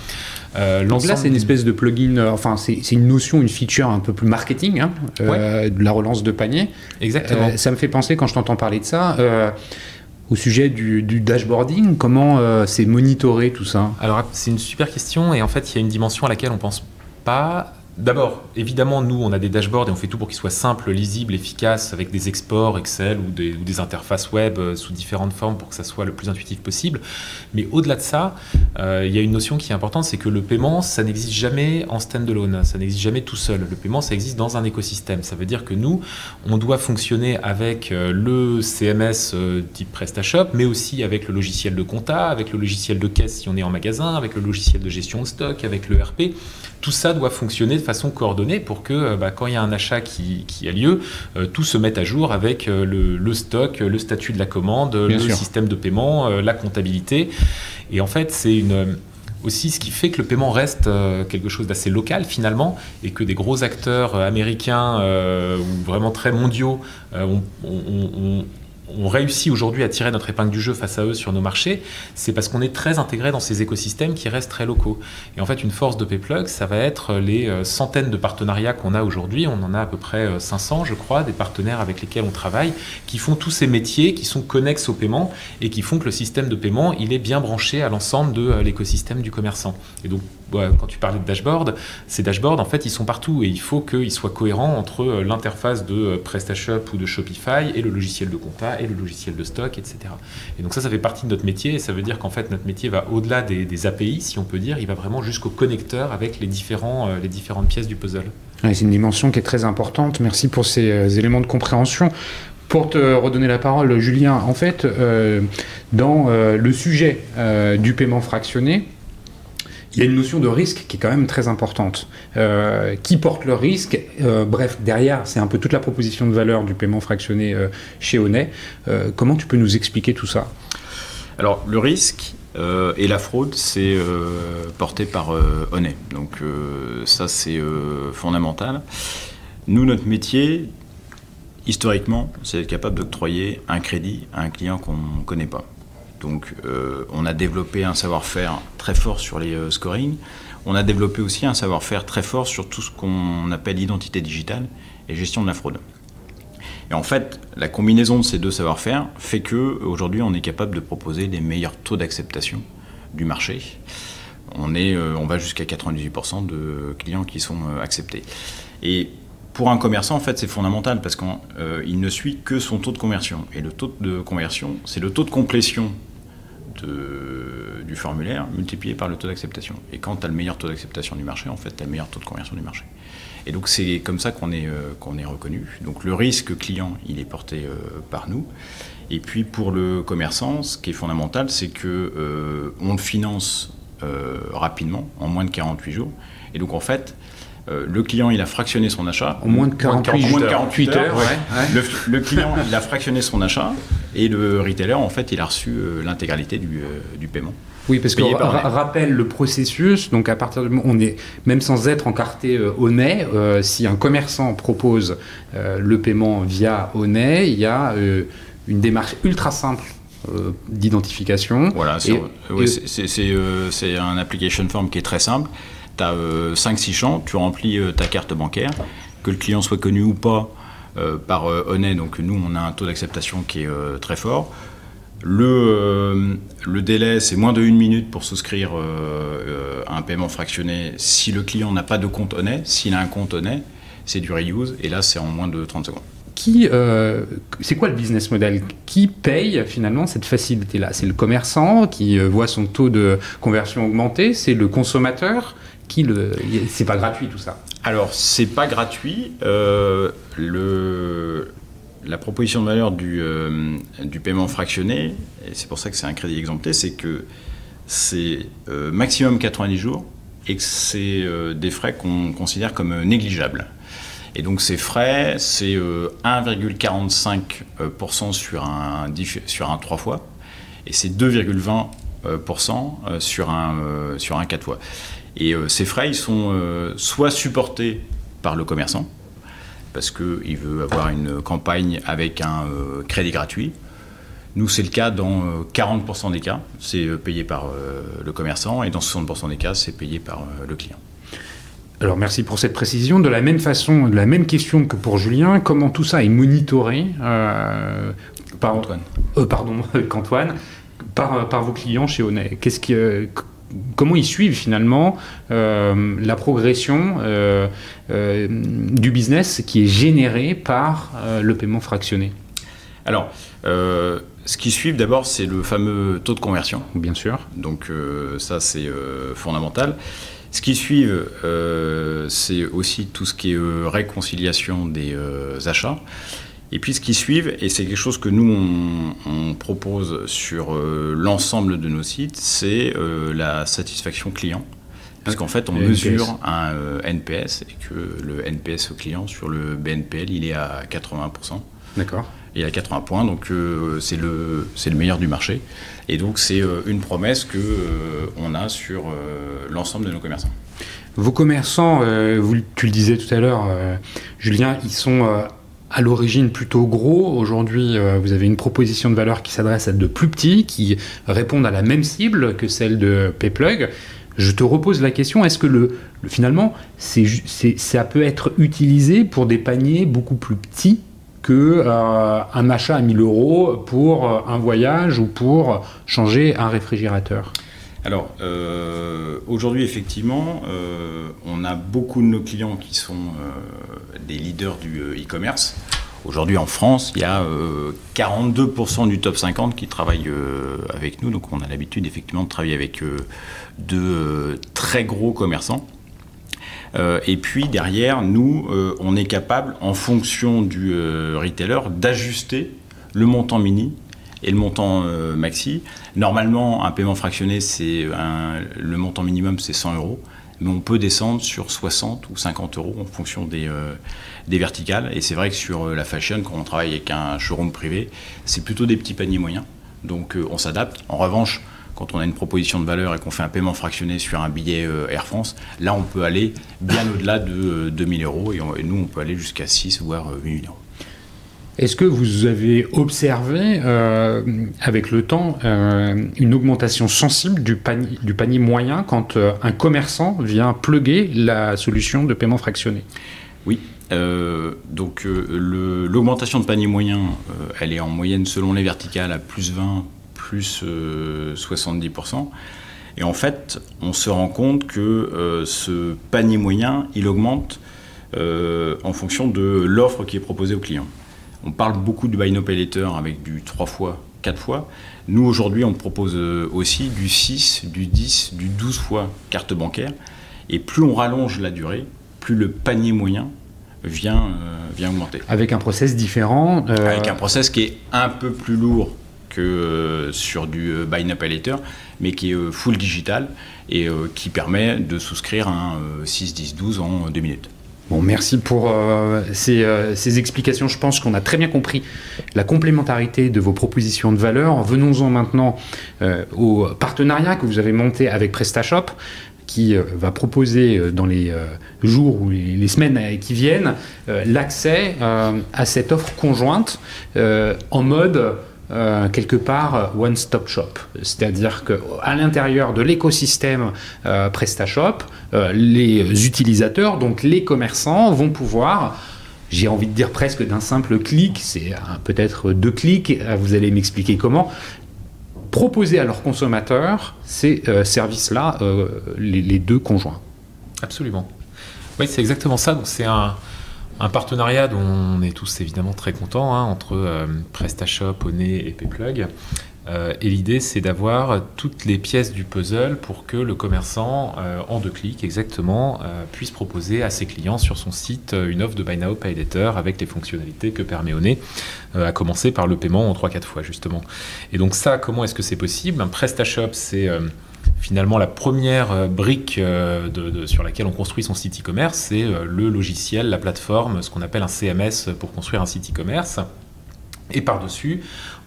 Donc là, c'est une espèce de plugin, enfin, c'est une notion, une feature un peu plus marketing, hein, de la relance de panier. Exactement. Ça me fait penser, quand je t'entends parler de ça, au sujet du dashboarding, comment c'est monitoré tout ça? Alors, c'est une super question et en fait, il y a une dimension à laquelle on ne pense pas. D'abord, évidemment, nous, on a des dashboards et on fait tout pour qu'ils soient simples, lisibles, efficaces, avec des exports Excel ou des interfaces web sous différentes formes pour que ça soit le plus intuitif possible. Mais au-delà de ça, il y a une notion qui est importante, c'est que le paiement, ça n'existe jamais en stand-alone, ça n'existe jamais tout seul. Le paiement, ça existe dans un écosystème. Ça veut dire que nous, on doit fonctionner avec le CMS type PrestaShop, mais aussi avec le logiciel de compta, avec le logiciel de caisse si on est en magasin, avec le logiciel de gestion de stock, avec le RP. Tout ça doit fonctionner de façon coordonnée pour que quand il y a un achat qui a lieu, tout se mette à jour avec le stock, le statut de la commande, système de paiement, la comptabilité. Et en fait, c'est aussi ce qui fait que le paiement reste quelque chose d'assez local finalement et que des gros acteurs américains ou vraiment très mondiaux on réussit aujourd'hui à tirer notre épingle du jeu face à eux sur nos marchés, c'est parce qu'on est très intégré dans ces écosystèmes qui restent très locaux. Et en fait, une force de PayPlug, ça va être les centaines de partenariats qu'on a aujourd'hui. On en a à peu près 500, je crois, des partenaires avec lesquels on travaille, qui font tous ces métiers, qui sont connexes au paiement et qui font que le système de paiement, il est bien branché à l'ensemble de l'écosystème du commerçant. Et donc, quand tu parlais de dashboard, ces dashboards, en fait, ils sont partout et il faut qu'ils soient cohérents entre l'interface de PrestaShop ou de Shopify et le logiciel de compta et le logiciel de stock, etc. Et donc ça fait partie de notre métier et ça veut dire qu'en fait, notre métier va au-delà des API, si on peut dire, il va vraiment jusqu'au connecteur avec les différentes pièces du puzzle. Ouais, c'est une dimension qui est très importante. Merci pour ces éléments de compréhension. Pour te redonner la parole, Julien, en fait, dans le sujet du paiement fractionné, il y a une notion de risque qui est quand même très importante. Qui porte le risque? Bref, derrière, c'est un peu toute la proposition de valeur du paiement fractionné chez Honnet. Comment tu peux nous expliquer tout ça? Alors, le risque et la fraude, c'est porté par Honnet. Donc, ça, c'est fondamental. Nous, notre métier, historiquement, c'est d'être capable d'octroyer un crédit à un client qu'on ne connaît pas. Donc, on a développé un savoir-faire très fort sur les scoring. On a développé aussi un savoir-faire très fort sur tout ce qu'on appelle identité digitale et gestion de la fraude. Et en fait, la combinaison de ces deux savoir-faire fait qu'aujourd'hui, on est capable de proposer les meilleurs taux d'acceptation du marché. On va jusqu'à 98% de clients qui sont acceptés. Et pour un commerçant, en fait, c'est fondamental parce qu'il ne suit que son taux de conversion. Et le taux de conversion, c'est le taux de complétion du formulaire multiplié par le taux d'acceptation. Et quand tu as le meilleur taux d'acceptation du marché, en fait, tu as le meilleur taux de conversion du marché. Et donc, c'est comme ça qu'on est reconnu. Donc, le risque client, il est porté par nous. Et puis, pour le commerçant, ce qui est fondamental, c'est qu'on le finance rapidement, en moins de 48 jours. Et donc, en fait, le client, il a fractionné son achat. En moins de 48 heures. Ouais. Le client, il a fractionné son achat et le retailer, en fait, il a reçu l'intégralité du paiement. Oui, parce que rappelle le processus. Donc, à partir du moment où on est, même sans être encarté Honnet, si un commerçant propose le paiement via Honnet, il y a une démarche ultra simple d'identification. Voilà, c'est un application form qui est très simple. Tu as 5-6 champs, tu remplis ta carte bancaire, que le client soit connu ou pas par Honnet, donc nous on a un taux d'acceptation qui est très fort. Le délai, c'est moins de 1 minute pour souscrire un paiement fractionné si le client n'a pas de compte Honnet. S'il a un compte Honnet, c'est du reuse, et là c'est en moins de 30 secondes. C'est quoi le business model? Qui paye finalement cette facilité-là? C'est le commerçant qui voit son taux de conversion augmenter? C'est le consommateur? C'est pas gratuit tout ça? Alors, c'est pas gratuit. La proposition de valeur du paiement fractionné, et c'est pour ça que c'est un crédit exempté, c'est que c'est maximum 90 jours et que c'est des frais qu'on considère comme négligeables. Et donc ces frais, c'est 1,45% sur un 3 fois. Et c'est 2,20% sur un 4 fois. Et ces frais, ils sont soit supportés par le commerçant, parce qu'il veut avoir une campagne avec un crédit gratuit. Nous, c'est le cas dans 40% des cas, c'est payé par le commerçant, et dans 60% des cas, c'est payé par le client. Alors merci pour cette précision. De la même façon, de la même question que pour Julien, comment tout ça est monitoré par Antoine. Qu'Antoine, par vos clients chez Onet? Comment ils suivent finalement la progression du business qui est généré par le paiement fractionné? Alors, ce qu'ils suivent d'abord, c'est le fameux taux de conversion. Bien sûr. Donc ça, c'est fondamental. Ce qu'ils suivent, c'est aussi tout ce qui est réconciliation des achats. Et puis ce qu'ils suivent, et c'est quelque chose que nous, on propose sur l'ensemble de nos sites, c'est la satisfaction client. Parce qu'en fait, on mesure un NPS, et que le NPS au client sur le BNPL, il est à 80%. D'accord. Il est à 80 points, donc c'est le meilleur du marché. Et donc c'est une promesse qu'on a sur l'ensemble de nos commerçants. Vos commerçants, tu le disais tout à l'heure, Julien, ils sont à l'origine plutôt gros. Aujourd'hui, vous avez une proposition de valeur qui s'adresse à de plus petits, qui répondent à la même cible que celle de PayPlug. Je te repose la question, est-ce que finalement, ça peut être utilisé pour des paniers beaucoup plus petits qu'un achat à 1 000 € pour un voyage ou pour changer un réfrigérateur? Alors, aujourd'hui, effectivement, on a beaucoup de nos clients qui sont des leaders du e-commerce. Aujourd'hui, en France, il y a 42% du top 50 qui travaillent avec nous. Donc, on a l'habitude, effectivement, de travailler avec de très gros commerçants. Et puis derrière, nous, on est capable, en fonction du retailer, d'ajuster le montant mini et le montant maxi. Normalement, un paiement fractionné, le montant minimum, c'est 100 €, mais on peut descendre sur 60 ou 50 € en fonction des verticales. Et c'est vrai que sur la fashion, quand on travaille avec un showroom privé, c'est plutôt des petits paniers moyens. Donc on s'adapte. En revanche, quand on a une proposition de valeur et qu'on fait un paiement fractionné sur un billet Air France, là on peut aller bien au-delà de 2 000 € et nous on peut aller jusqu'à 6 voire 8 000 €. Est-ce que vous avez observé avec le temps une augmentation sensible du panier moyen quand un commerçant vient plugger la solution de paiement fractionné? Oui. Donc l'augmentation de panier moyen, elle est en moyenne selon les verticales à plus 20, plus 70%. Et en fait, on se rend compte que ce panier moyen, il augmente en fonction de l'offre qui est proposée au client. On parle beaucoup du Buy Now Pay Later avec du 3 fois, 4 fois. Nous, aujourd'hui, on propose aussi du 6, du 10, du 12 fois carte bancaire. Et plus on rallonge la durée, plus le panier moyen vient augmenter. Avec un process différent Avec un process qui est un peu plus lourd que sur du Buy Now Pay Later, mais qui est full digital et qui permet de souscrire un 6, 10, 12 en 2 minutes. Bon, merci pour ces explications. Je pense qu'on a très bien compris la complémentarité de vos propositions de valeur. Venons-en maintenant au partenariat que vous avez monté avec PrestaShop, qui va proposer dans les jours ou les semaines qui viennent l'accès à cette offre conjointe en mode quelque part one-stop shop. C'est-à-dire qu'à l'intérieur de l'écosystème PrestaShop, les utilisateurs, donc les commerçants, vont pouvoir, j'ai envie de dire presque d'un simple clic, c'est peut-être 2 clics, vous allez m'expliquer comment, proposer à leurs consommateurs ces services-là, les deux conjoints. Absolument. Oui, c'est exactement ça. Donc, c'est un partenariat dont on est tous évidemment très contents entre PrestaShop, Onet et PayPlug. Et l'idée, c'est d'avoir toutes les pièces du puzzle pour que le commerçant, en 2 clics exactement, puisse proposer à ses clients sur son site une offre de Buy Now Pay Later avec les fonctionnalités que permet Onet, à commencer par le paiement en 3-4 fois justement. Et donc ça, comment est-ce que c'est possible? PrestaShop, c'est finalement la première brique sur laquelle on construit son site e-commerce, c'est le logiciel, la plateforme, ce qu'on appelle un CMS pour construire un site e-commerce. Et par-dessus,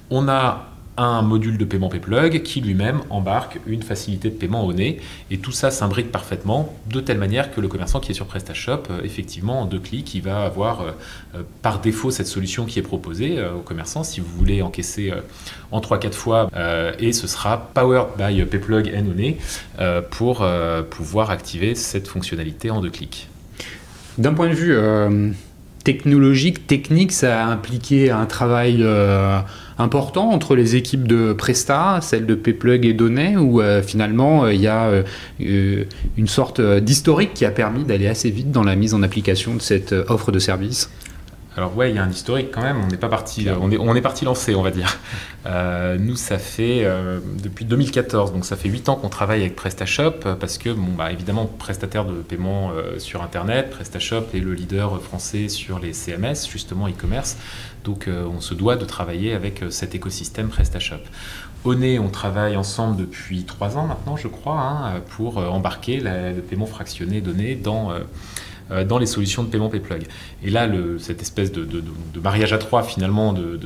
on a un module de paiement PayPlug qui lui-même embarque une facilité de paiement au nez. Et tout ça s'imbrique parfaitement de telle manière que le commerçant qui est sur PrestaShop, effectivement, en 2 clics, il va avoir par défaut cette solution qui est proposée au commerçant si vous voulez encaisser en 3-4 fois. Et ce sera Powered by PayPlug and Onet pour pouvoir activer cette fonctionnalité en 2 clics. D'un point de vue technologique, technique, ça a impliqué un travail important entre les équipes de Presta, celles de PayPlug et d'Onet, où finalement il y a une sorte d'historique qui a permis d'aller assez vite dans la mise en application de cette offre de service. Alors ouais, il y a un historique quand même, on n'est pas parti, on est parti lancer, on va dire. Nous, ça fait depuis 2014, donc ça fait 8 ans qu'on travaille avec PrestaShop, parce que, évidemment, prestataire de paiement sur Internet, PrestaShop est le leader français sur les CMS, justement e-commerce, donc on se doit de travailler avec cet écosystème PrestaShop. Onet, on travaille ensemble depuis 3 ans maintenant, je crois, pour embarquer le paiement fractionné d'Onet dans les solutions de paiement PayPlug. Et là, cette espèce de mariage à 3 finalement, de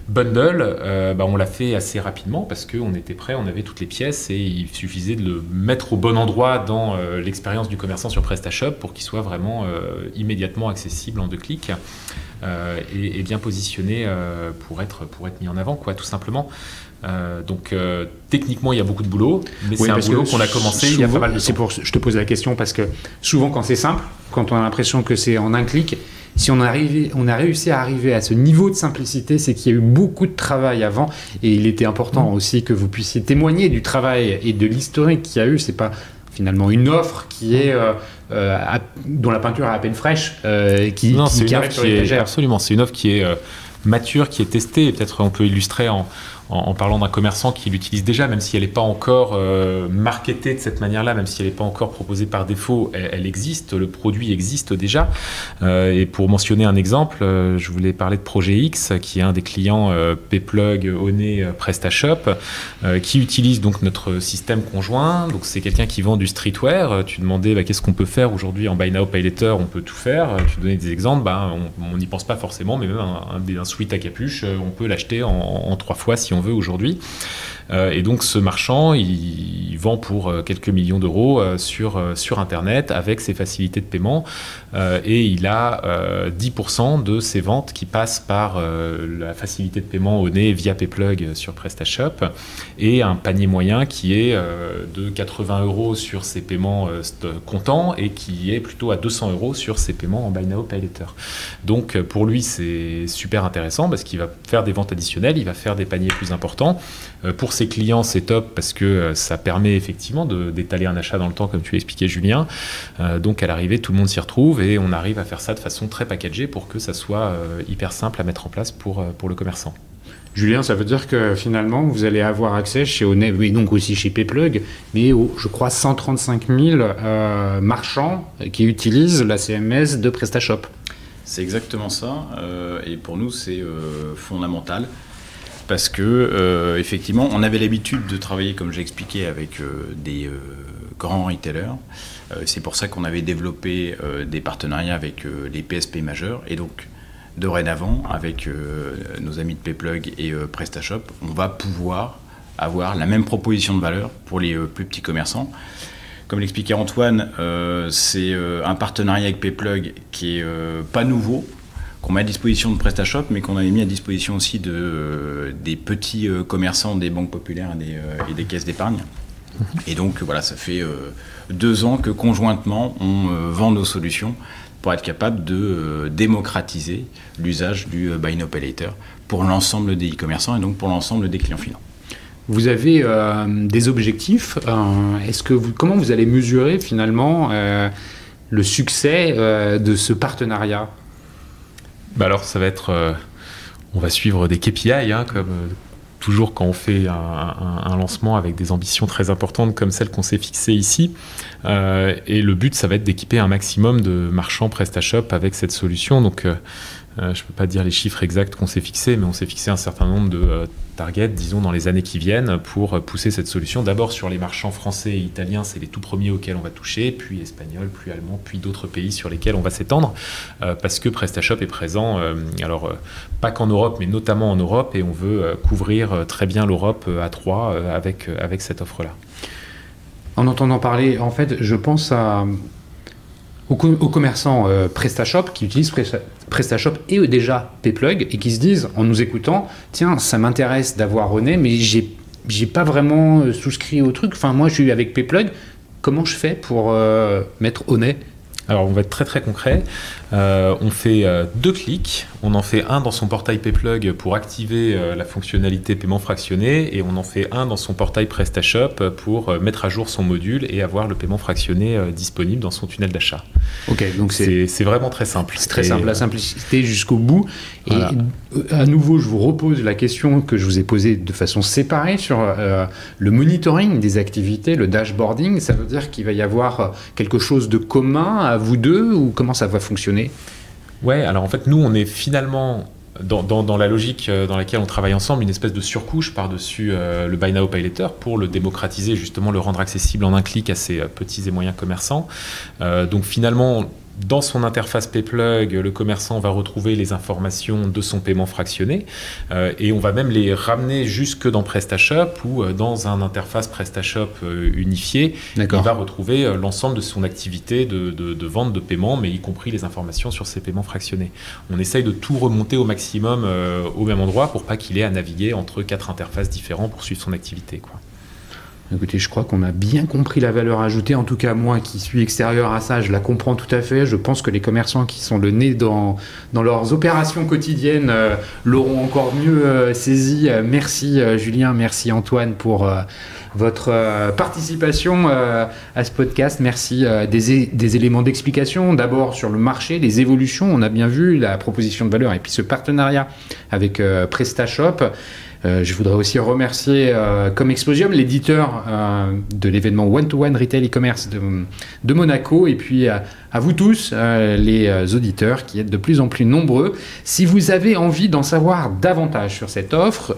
bundle, on l'a fait assez rapidement parce qu'on était prêt, on avait toutes les pièces et il suffisait de le mettre au bon endroit dans l'expérience du commerçant sur PrestaShop pour qu'il soit vraiment immédiatement accessible en 2 clics et bien positionné pour être mis en avant, tout simplement. Donc techniquement il y a beaucoup de boulot, mais c'est un boulot qu'on a commencé il y a pas mal de temps. Je te pose la question parce que souvent quand c'est simple, quand on a l'impression que c'est en 1 clic, si on a réussi à arriver à ce niveau de simplicité, c'est qu'il y a eu beaucoup de travail avant et il était important aussi que vous puissiez témoigner du travail et de l'historique qu'il y a eu. C'est pas finalement une offre qui est dont la peinture est à peine fraîche, Non, c'est une offre qui est absolument, c'est une offre qui est mature, qui est testée, et peut-être on peut illustrer en parlant d'un commerçant qui l'utilise déjà, même si elle n'est pas encore marketée de cette manière-là, même si elle n'est pas encore proposée par défaut, elle existe, le produit existe déjà. Et pour mentionner un exemple, je voulais parler de Projet X, qui est un des clients PayPlug, Onet, PrestaShop, qui utilise donc notre système conjoint. Donc c'est quelqu'un qui vend du streetwear. Tu demandais qu'est-ce qu'on peut faire aujourd'hui en Buy Now, Pay Later, on peut tout faire. Tu donnais des exemples, on n'y pense pas forcément, mais même un sweat à capuche, on peut l'acheter en 3 fois si on veut aujourd'hui. Et donc ce marchand, il vend pour quelques millions d'euros sur Internet avec ses facilités de paiement et il a 10% de ses ventes qui passent par la facilité de paiement Onet via PayPlug sur PrestaShop et un panier moyen qui est de 80 euros sur ses paiements comptants et qui est plutôt à 200 euros sur ses paiements en Buy Now, Pay Later. Donc pour lui, c'est super intéressant parce qu'il va faire des ventes additionnelles, il va faire des paniers plus importants. Pour ses clients, c'est top parce que ça permet effectivement d'étaler un achat dans le temps, comme tu l'expliquais, Julien. Donc à l'arrivée, tout le monde s'y retrouve et on arrive à faire ça de façon très packagée pour que ça soit hyper simple à mettre en place pour le commerçant. Julien, ça veut dire que finalement, vous allez avoir accès chez Onet, et donc aussi chez PayPlug, mais je crois 135 000 marchands qui utilisent la CMS de PrestaShop. C'est exactement ça, et pour nous, c'est fondamental. Parce que effectivement, on avait l'habitude de travailler, comme j'ai expliqué, avec des grands retailers. C'est pour ça qu'on avait développé des partenariats avec les PSP majeurs. Et donc, dorénavant, avec nos amis de PayPlug et PrestaShop, on va pouvoir avoir la même proposition de valeur pour les plus petits commerçants. Comme l'expliquait Antoine, c'est un partenariat avec PayPlug qui est pas nouveau, qu'on met à disposition de PrestaShop, mais qu'on avait mis à disposition aussi des petits commerçants, des banques populaires et des caisses d'épargne. Et donc voilà, ça fait 2 ans que conjointement, on vend nos solutions pour être capable de démocratiser l'usage du Buy Now, Pay Later pour l'ensemble des e-commerçants et donc pour l'ensemble des clients finaux. Vous avez des objectifs. Comment vous allez mesurer finalement le succès de ce partenariat ? Alors ça va être, on va suivre des KPI, comme toujours quand on fait un lancement avec des ambitions très importantes comme celles qu'on s'est fixées ici. Et le but, ça va être d'équiper un maximum de marchands PrestaShop avec cette solution. Donc Je ne peux pas dire les chiffres exacts qu'on s'est fixés, mais on s'est fixé un certain nombre de targets, disons, dans les années qui viennent pour pousser cette solution. D'abord sur les marchands français et italiens, c'est les tout premiers auxquels on va toucher, puis espagnols, puis allemands, puis d'autres pays sur lesquels on va s'étendre, parce que PrestaShop est présent, pas qu'en Europe, mais notamment en Europe, et on veut couvrir très bien l'Europe à trois avec cette offre-là. En entendant parler, en fait, je pense aux commerçants PrestaShop qui utilisent PrestaShop et déjà PayPlug et qui se disent en nous écoutant, tiens, ça m'intéresse d'avoir René, mais j'ai pas vraiment souscrit au truc. Enfin, moi, je suis avec PayPlug. Comment je fais pour mettre René ? Alors, on va être très très concret. On fait 2 clics. On en fait un dans son portail PayPlug pour activer la fonctionnalité paiement fractionné, et on en fait un dans son portail PrestaShop pour mettre à jour son module et avoir le paiement fractionné disponible dans son tunnel d'achat. Ok, donc c'est vraiment très simple. C'est très simple, la simplicité jusqu'au bout. Voilà. Et à nouveau, je vous repose la question que je vous ai posée de façon séparée sur le monitoring des activités, le dashboarding. Ça veut dire qu'il va y avoir quelque chose de commun à vous deux, ou comment ça va fonctionner ? Ouais, alors en fait, nous, on est finalement dans la logique dans laquelle on travaille ensemble, une espèce de surcouche par-dessus le Buy Now Pay Later pour le démocratiser, justement le rendre accessible en un clic à ces petits et moyens commerçants. Donc finalement, dans son interface PayPlug, le commerçant va retrouver les informations de son paiement fractionné, et on va même les ramener jusque dans PrestaShop, ou dans un interface PrestaShop unifié. Il va retrouver l'ensemble de son activité de vente de paiement, mais y compris les informations sur ses paiements fractionnés. On essaye de tout remonter au maximum au même endroit pour pas qu'il ait à naviguer entre 4 interfaces différentes pour suivre son activité, quoi. Écoutez, je crois qu'on a bien compris la valeur ajoutée. En tout cas, moi qui suis extérieur à ça, je la comprends tout à fait. Je pense que les commerçants qui sont le nez dans leurs opérations quotidiennes l'auront encore mieux saisi. Merci Julien, merci Antoine pour votre participation à ce podcast. Merci des éléments d'explication. D'abord sur le marché, les évolutions. On a bien vu la proposition de valeur et puis ce partenariat avec PrestaShop. Je voudrais aussi remercier Comexposium, l'éditeur de l'événement One-to-One Retail e-commerce de Monaco, et puis à vous tous, les auditeurs qui êtes de plus en plus nombreux. Si vous avez envie d'en savoir davantage sur cette offre,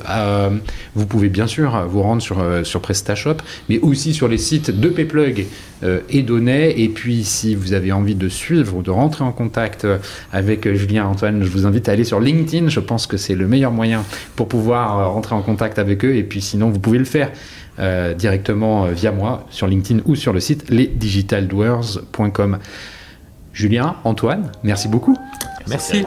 vous pouvez bien sûr vous rendre sur PrestaShop, mais aussi sur les sites de PayPlug et d'Onet. Et puis si vous avez envie de suivre ou de rentrer en contact avec Julien et Antoine, je vous invite à aller sur LinkedIn. Je pense que c'est le meilleur moyen pour pouvoir rentrer en contact avec eux. Et puis sinon, vous pouvez le faire directement via moi sur LinkedIn ou sur le site lesdigitaldoers.com. Julien, Antoine, merci beaucoup. Merci.